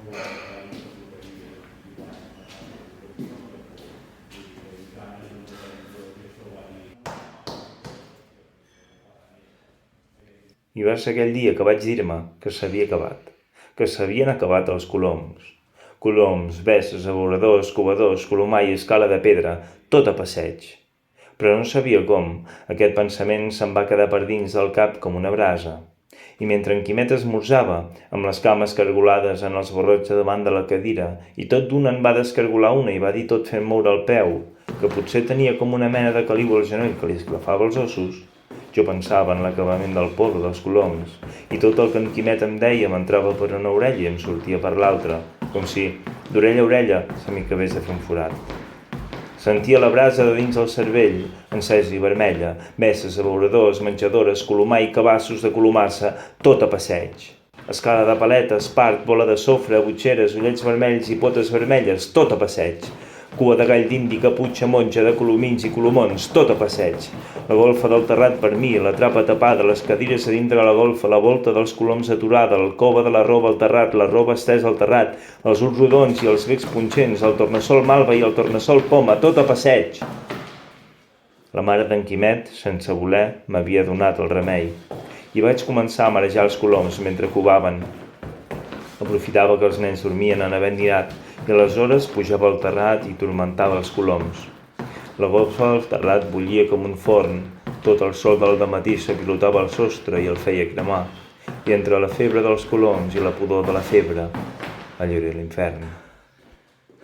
I va ser aquell dia que vaig dir-me que s'havia acabat, que s'havien acabat els coloms. Coloms, besses, abeuradors, covadors, colomar i escala de pedra, tot a passeig. Però no sabia com, aquest pensament se'm va quedar per dins del cap com una brasa. I mentre en Quimet esmorzava, amb les cames cargolades en els barrots de davant de la cadira, i tot d'una en va descargolar una i va dir tot fent moure el peu, que potser tenia com una mena de caliu al genoll que li esclafava els ossos. Jo pensava en l'acabament del porro dels coloms, i tot el que en Quimet em deia m'entrava per una orella i em sortia per l'altra, com si, d'orella a orella, se m'hi acabés de fer un forat. Sentia la brasa de dins del cervell, encesa i vermella, besses, abeuradors, menjadores, colomar i cabassos de colomassa, tot a passeig. Escala de paletes, part, bola de sofre, butxeres, ullets vermells i potes vermelles, tot a passeig. Cua de gall d'indi, caputxa monja de colomins i colomons, tot a passeig. La golfa del terrat per mi, la trapa tapada, les cadires a dintre la golfa, la volta dels coloms aturada, l'alcova de la roba al terrat, la roba estesa al terrat, els ulls rodons i els becs punxents, el tornassol malva i el tornassol poma, tot a passeig. La mare d'en Quimet, sense voler, m'havia donat el remei, i vaig començar a marejar els coloms mentre covaven. Aprofitava que els nens dormien en havent dinat, i aleshores pujava al terrat i turmentava els coloms. La golfa del terrat bullia com un forn, tot el sol del dematí s'apilotava al sostre i el feia cremar, i entre la febre dels coloms i la pudor de la febre, allò era l'infern.